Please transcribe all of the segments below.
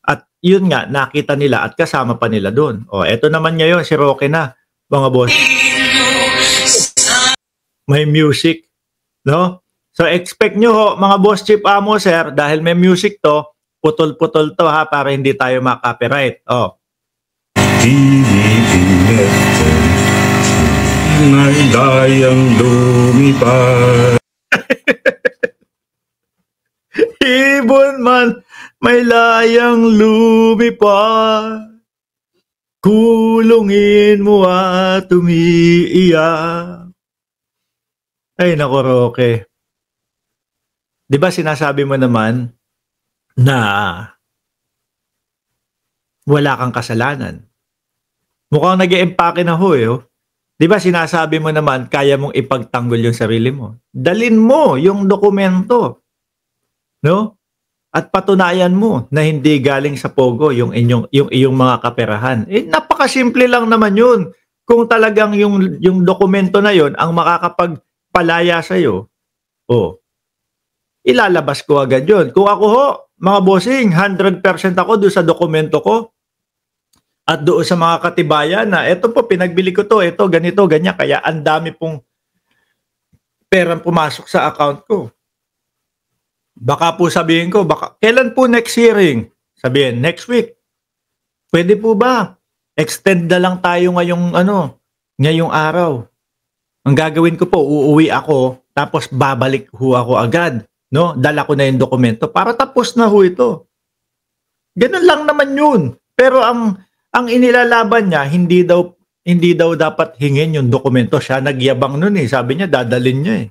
At yun nga, nakita nila at kasama pa nila doon. O, eto naman ngayon, si Roque na, mga boss. May music, no? So, expect nyo ho, mga boss Chief Amo, sir, dahil may music to, putol-putol to ha, para hindi tayo ma-copyright. O. May dayang lumipad. Ibon man, may layang lumipad. Kulungin mo at umiiyak. Ay, naku, Roque. Di ba sinasabi mo naman na wala kang kasalanan? Mukhang nag-e-empake na ho eh. Oh. Di ba sinasabi mo naman kaya mong ipagtanggol yung sarili mo? Dalin mo yung dokumento. No? At patunayan mo na hindi galing sa Pogo yung iyong mga kaperahan. Eh, napakasimple lang naman yun. Kung talagang yung dokumento na yun ang makakapagpalaya sa'yo, ilalabas ko agad yun. Kung ako ho, mga bossing, 100% ako doon sa dokumento ko at doon sa mga katibayan na eto po, pinagbili ko to, eto, ganito, ganyan. Kaya ang dami pong perang pumasok sa account ko. Baka po sabihin ko, kailan po next hearing? Sabihin, next week. Pwede po ba? Extend na lang tayo ngayong araw. Ang gagawin ko po, uuwi ako, tapos babalik ho ako agad. No? Dala ko na yung dokumento para tapos na ho ito. Ganun lang naman yun. Pero ang inilalaban niya, hindi daw dapat hingin yung dokumento. Siya nagyabang nun eh. Sabi niya, dadalin niya eh.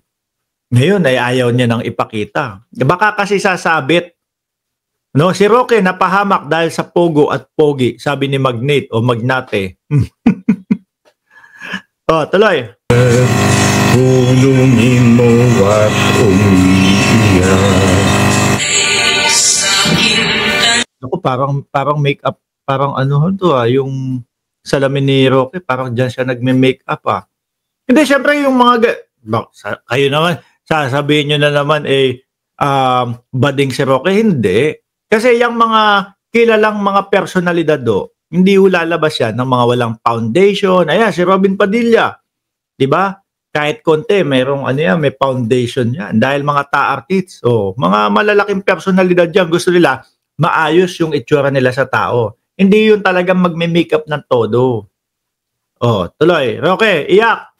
Ngayon ay ayaw niya nang ipakita. Baka kasi sasabit. No, si Roque napahamak dahil sa Pogo at Pogi, sabi ni Magnate o Magnate. Tuloy. Kulungin mo at umiiyak. Ako, parang make-up, parang yung salamin ni Roque, parang dyan siya nagme-make-up Hindi, syempre yung kayo naman, sasabihin nyo na naman bading si Roque. Hindi. Kasi yung mga kilalang mga personalidad hindi lalabas yan ng mga walang foundation. Ayan, si Robin Padilla. Diba? Kahit konti, may foundation yan. Dahil mga ta-artists, mga malalaking personalidad yan, gusto nila maayos yung itsura nila sa tao. Hindi yun talagang magme-makeup ng todo. Tuloy. Roque, iyak!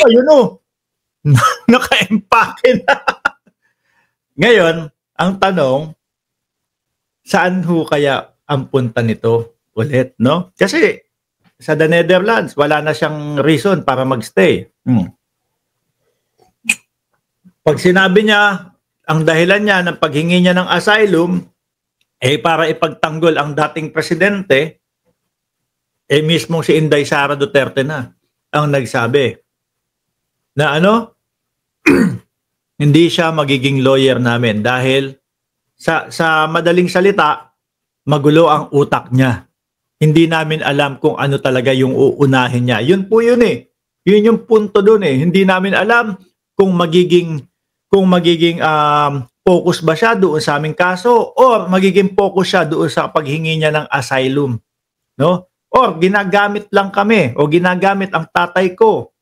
Ayun naka-empake na. Ngayon, ang tanong, saan ho kaya ang punta nito ulit, no? Kasi sa The Netherlands, wala na siyang reason para magstay. Pag sinabi niya, ang dahilan niya ng paghingi niya ng asylum, para ipagtanggol ang dating presidente, mismo si Inday Sara Duterte na ang nagsabi na hindi siya magiging lawyer namin dahil sa madaling salita, magulo ang utak niya. Hindi namin alam kung ano talaga yung uunahin niya. Yun po yun eh. Yun yung punto doon eh. Hindi namin alam kung magiging focus ba siya doon sa aming kaso or magiging focus siya doon sa paghingi niya ng asylum. No? Or ginagamit lang kami o ginagamit ang tatay ko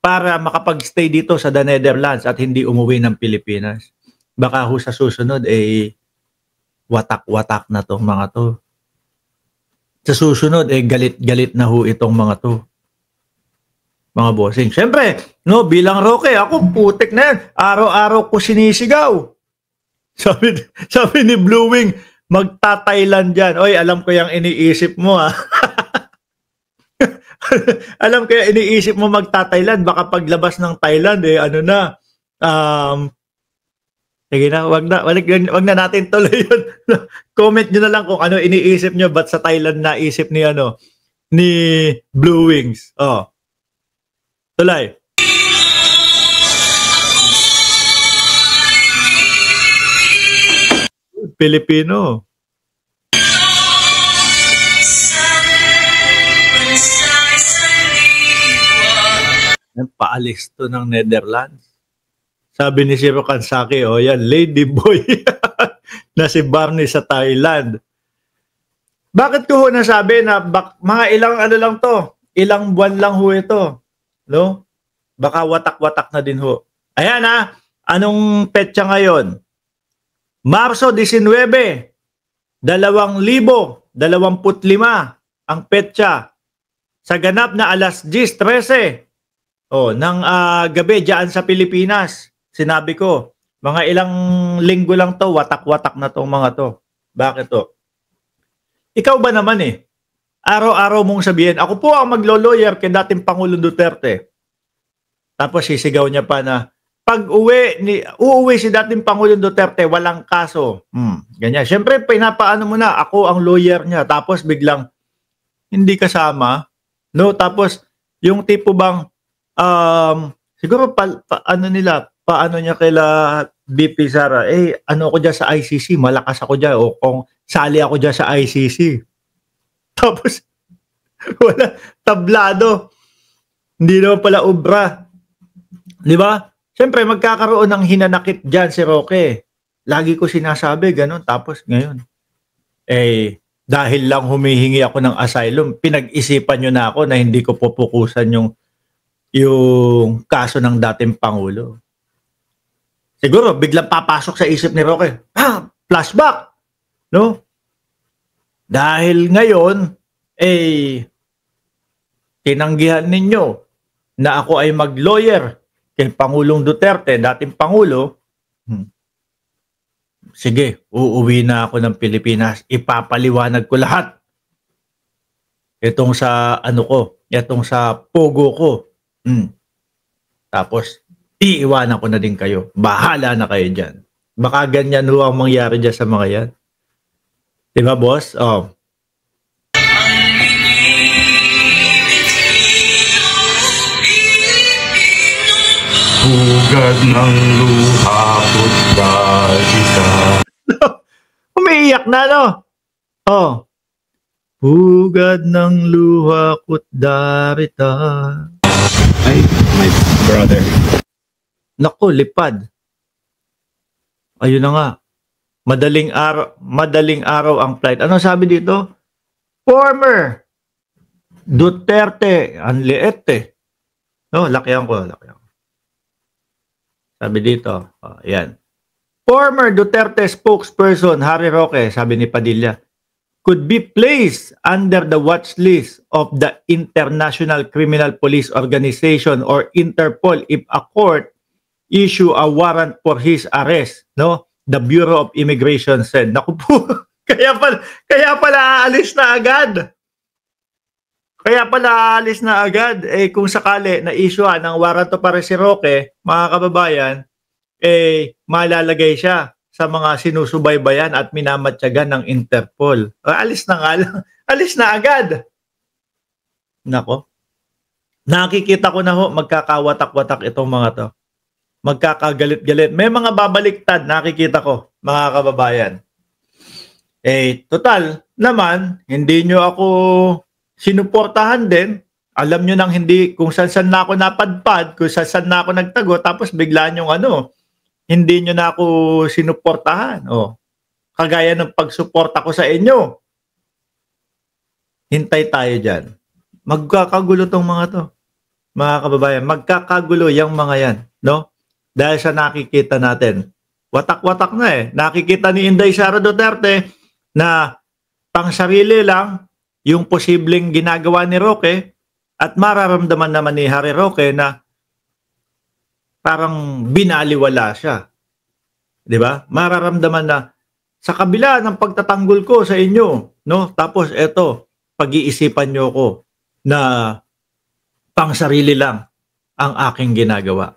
para makapag-stay dito sa The Netherlands at hindi umuwi ng Pilipinas. Baka ho sa susunod watak-watak na tong mga to. Sa susunod galit-galit na ho itong mga to. Mga bossing. Siyempre, no, bilang Roque, ako putik na yan. Araw-araw ko sinisigaw. Sabi ni Blue Wing, magta-Thailand dyan. Oy, alam ko yung iniisip mo Alam ko yung iniisip mo magta-Thailand. Baka paglabas ng Thailand, sige na, wag na natin tuloy yun. Comment nyo na lang kung ano iniisip nyo, ba't sa Thailand naisip ni Blue Wings. Tuloy. Pilipino. Paalis to ng Netherlands. Sabi ni Shiro Kansaki, oh yan, ladyboy na si Barney sa Thailand. Bakit ko ho nasabi na mga ilang ano lang to, ilang buwan lang ho ito, no? Baka watak-watak na din ho. Ayan ha, anong petsa ngayon? Marso 19, 2025 ang petsa. Sa ganap na alas 10:13 ng gabi diyan sa Pilipinas. Sinabi ko, mga ilang linggo lang to, watak-watak na tong mga to. Bakit to? Ikaw ba naman araw-araw mong sabihin, ako po ang maglo-lawyer kay dating Pangulong Duterte. Tapos sisigaw niya pa na, uuwi si dating Pangulong Duterte, walang kaso. Ganyan. Siyempre, pinapaano mo na, ako ang lawyer niya. Tapos biglang, hindi kasama. No? Tapos, yung tipo bang, siguro, paano niya kaila BP Sara, ano ako dyan sa ICC, malakas ako dyan, o kung sali ako dyan sa ICC. Tapos, wala, tablado. Hindi naman pala ubra. Di ba? Siyempre, magkakaroon ng hinanakit dyan si Roque. Lagi ko sinasabi, ganun. Tapos, ngayon, dahil lang humihingi ako ng asylum, pinag-isipan nyo na ako na hindi ko pupukusan yung kaso ng dating Pangulo. Siguro, biglang papasok sa isip ni Roque, flashback, no? Dahil ngayon, tinanggihan ninyo na ako ay mag-lawyer kay Pangulong Duterte, dating Pangulo. Sige, uuwi na ako ng Pilipinas. Ipapaliwanag ko lahat. Itong sa itong sa pogo ko. Tapos, iiwanan ko na din kayo. Bahala na kayo dyan. Baka ganyan ho ang mangyari dyan sa mga yan. Diba, boss? Hugad ng luha ko't dalita. Umiiyak na, no? Hugad ng luha ko't darita. Ay, my brother. Naku, lipad. Ayun na nga. Madaling araw ang flight. Ano sabi dito? Former Duterte. Ang liit No, lakihan ko. Sabi dito. Ayan. Former Duterte spokesperson Harry Roque, sabi ni Padilla, could be placed under the watch list of the International Criminal Police Organization or Interpol if a court issue a warrant for his arrest, no? The Bureau of Immigration said. Naku po, kaya pala aalis na agad. Kung sakali na issue ng warrant para si Roque, mga kababayan, malalagay siya sa mga sinusubaybayan at minamatyagan ng Interpol. Alis na nga lang. Alis na agad. Nako. Nakikita ko na ho, magkakawatak-watak itong mga to. Magkakagalit-galit. May mga babaliktad, nakikita ko, mga kababayan. Total, naman, hindi nyo ako sinuportahan din. Alam nyo nang hindi kung saan na ako napadpad, kung saan na ako nagtago, tapos bigla nyong hindi nyo na ako sinuportahan. Kagaya ng pagsuporta ko sa inyo. Hintay tayo dyan. Magkakagulo tong mga to. Mga kababayan, magkakagulo yung mga yan. No? Dahil sa nakikita natin. Watak-watak na Nakikita ni Inday Sara Duterte na pangsarili lang yung posibleng ginagawa ni Roque at mararamdaman naman ni Harry Roque na parang binaliwala siya. 'Di ba? Mararamdaman na sa kabila ng pagtatanggol ko sa inyo, no? Tapos eto, pag-iisipan niyo ko na pangsarili lang ang aking ginagawa.